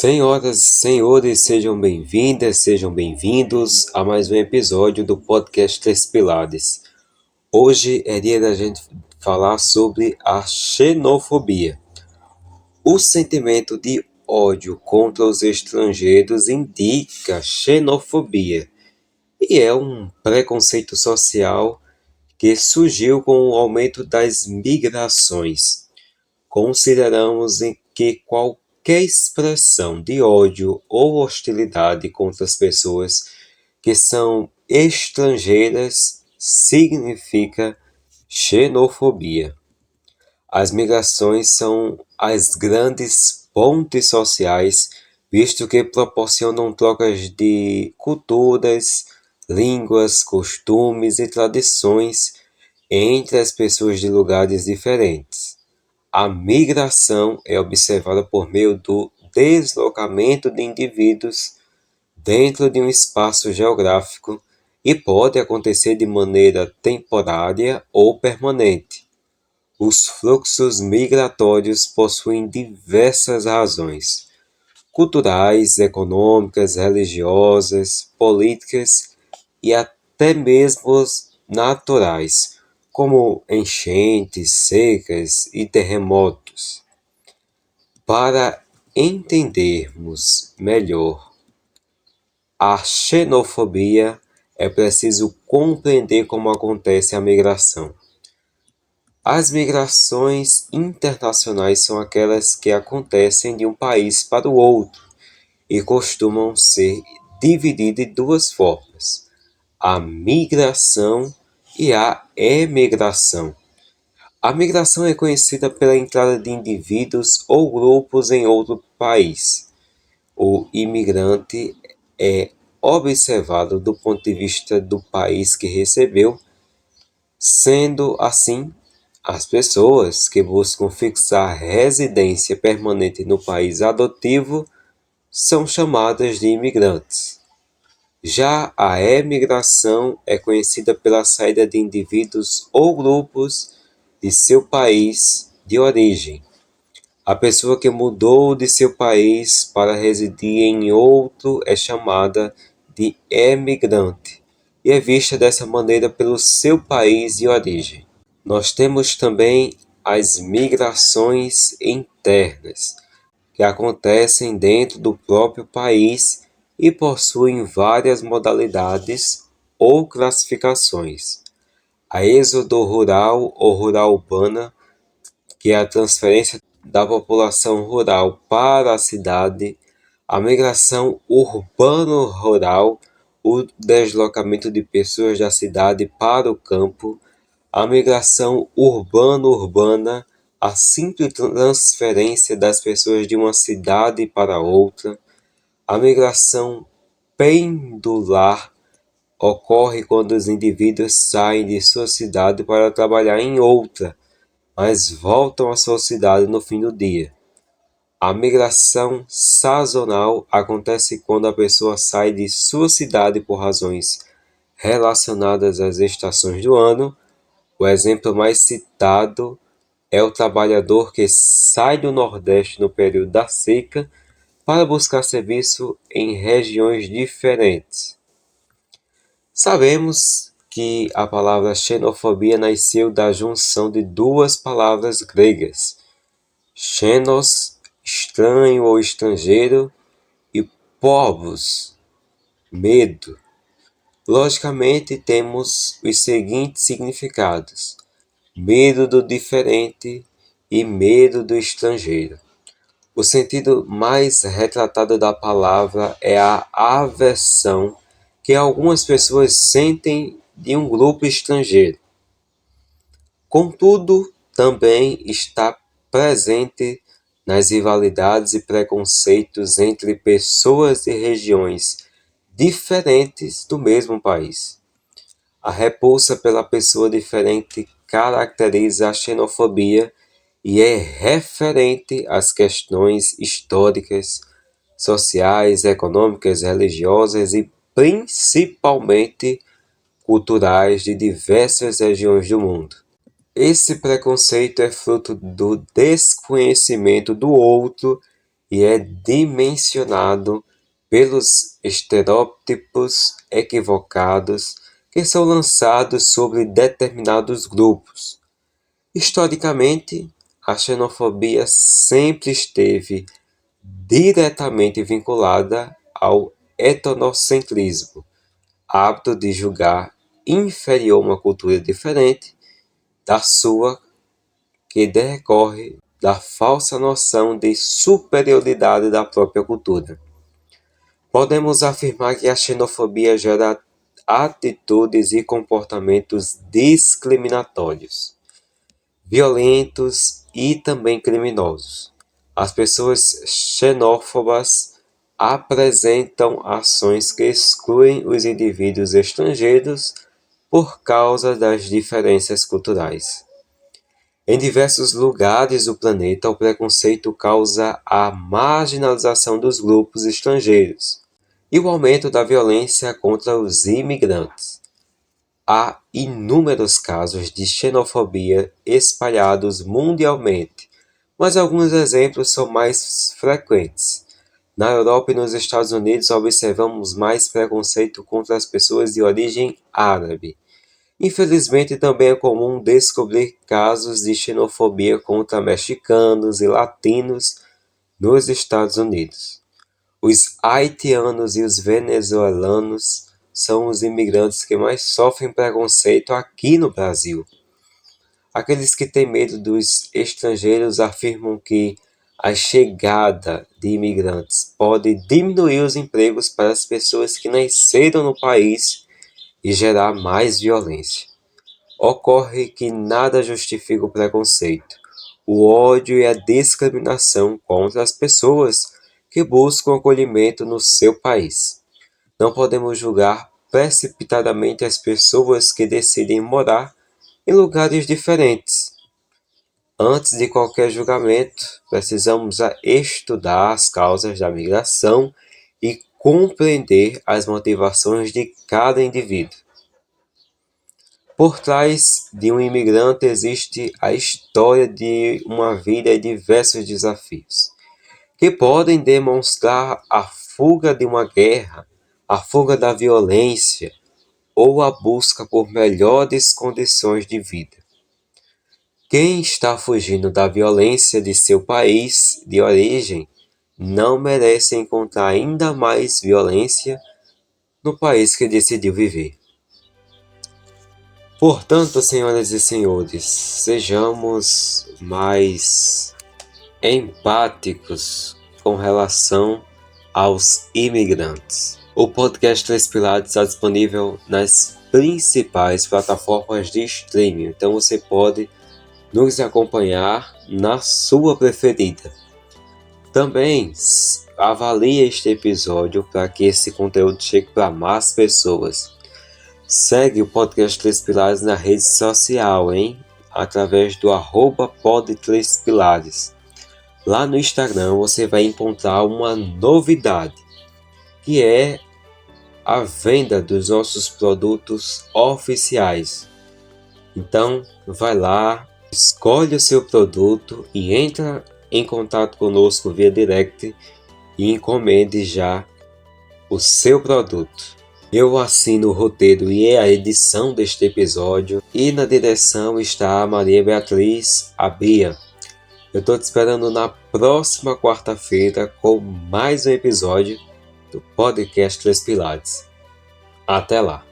Senhoras e senhores, sejam bem-vindas, sejam bem-vindos a mais um episódio do podcast Três Pilares. Hoje é dia da gente falar sobre a xenofobia. O sentimento de ódio contra os estrangeiros indica xenofobia e é um preconceito social que surgiu com o aumento das migrações. Consideramos que qualquer expressão de ódio ou hostilidade contra as pessoas que são estrangeiras significa xenofobia. As migrações são as grandes pontes sociais, visto que proporcionam trocas de culturas, línguas, costumes e tradições entre as pessoas de lugares diferentes. A migração é observada por meio do deslocamento de indivíduos dentro de um espaço geográfico e pode acontecer de maneira temporária ou permanente. Os fluxos migratórios possuem diversas razões: culturais, econômicas, religiosas, políticas e até mesmo naturais, como enchentes, secas e terremotos. Para entendermos melhor a xenofobia, é preciso compreender como acontece a migração. As migrações internacionais são aquelas que acontecem de um país para o outro e costumam ser divididas em duas formas: a migração e a emigração. A migração é conhecida pela entrada de indivíduos ou grupos em outro país. O imigrante é observado do ponto de vista do país que recebeu, sendo assim, as pessoas que buscam fixar residência permanente no país adotivo são chamadas de imigrantes. Já a emigração é conhecida pela saída de indivíduos ou grupos de seu país de origem. A pessoa que mudou de seu país para residir em outro é chamada de emigrante e é vista dessa maneira pelo seu país de origem. Nós temos também as migrações internas, que acontecem dentro do próprio país e possuem várias modalidades ou classificações. A êxodo rural ou rural urbana, que é a transferência da população rural para a cidade, a migração urbano-rural, o deslocamento de pessoas da cidade para o campo, a migração urbano-urbana, a simples transferência das pessoas de uma cidade para outra. A migração pendular ocorre quando os indivíduos saem de sua cidade para trabalhar em outra, mas voltam à sua cidade no fim do dia. A migração sazonal acontece quando a pessoa sai de sua cidade por razões relacionadas às estações do ano. O exemplo mais citado é o trabalhador que sai do Nordeste no período da seca para buscar serviço em regiões diferentes. Sabemos que a palavra xenofobia nasceu da junção de duas palavras gregas: xenos, estranho ou estrangeiro, e phobos, medo. Logicamente, temos os seguintes significados: medo do diferente e medo do estrangeiro. O sentido mais retratado da palavra é a aversão que algumas pessoas sentem de um grupo estrangeiro. Contudo, também está presente nas rivalidades e preconceitos entre pessoas de regiões diferentes do mesmo país. A repulsa pela pessoa diferente caracteriza a xenofobia e é referente às questões históricas, sociais, econômicas, religiosas e principalmente culturais de diversas regiões do mundo. Esse preconceito é fruto do desconhecimento do outro e é dimensionado pelos estereótipos equivocados que são lançados sobre determinados grupos. Historicamente, a xenofobia sempre esteve diretamente vinculada ao etnocentrismo, hábito de julgar inferior uma cultura diferente da sua, que decorre da falsa noção de superioridade da própria cultura. Podemos afirmar que a xenofobia gera atitudes e comportamentos discriminatórios, violentos e também criminosos. As pessoas xenófobas apresentam ações que excluem os indivíduos estrangeiros por causa das diferenças culturais. Em diversos lugares do planeta, o preconceito causa a marginalização dos grupos estrangeiros e o aumento da violência contra os imigrantes. Há inúmeros casos de xenofobia espalhados mundialmente, mas alguns exemplos são mais frequentes. Na Europa e nos Estados Unidos, observamos mais preconceito contra as pessoas de origem árabe. Infelizmente, também é comum descobrir casos de xenofobia contra mexicanos e latinos nos Estados Unidos. Os haitianos e os venezuelanos são os imigrantes que mais sofrem preconceito aqui no Brasil. Aqueles que têm medo dos estrangeiros afirmam que a chegada de imigrantes pode diminuir os empregos para as pessoas que nasceram no país e gerar mais violência. Ocorre que nada justifica o preconceito, o ódio e a discriminação contra as pessoas que buscam acolhimento no seu país. Não podemos julgar precipitadamente as pessoas que decidem morar em lugares diferentes. Antes de qualquer julgamento, precisamos estudar as causas da migração e compreender as motivações de cada indivíduo. Por trás de um imigrante existe a história de uma vida e diversos desafios, que podem demonstrar a fuga de uma guerra, a fuga da violência ou a busca por melhores condições de vida. Quem está fugindo da violência de seu país de origem não merece encontrar ainda mais violência no país que decidiu viver. Portanto, senhoras e senhores, sejamos mais empáticos com relação aos imigrantes. O podcast Três Pilares está disponível nas principais plataformas de streaming, então você pode nos acompanhar na sua preferida. Também avalie este episódio para que esse conteúdo chegue para mais pessoas. Segue o podcast Três Pilares na rede social, através do @pod3pilares. Lá no Instagram você vai encontrar uma novidade, que é a venda dos nossos produtos oficiais. Então, vai lá, escolhe o seu produto e entra em contato conosco via direct e encomende já o seu produto. Eu assino o roteiro e a edição deste episódio, e na direção está a Maria Beatriz, a Bia. Eu estou te esperando na próxima quarta-feira com mais um episódio do podcast Três Pilares. Até lá!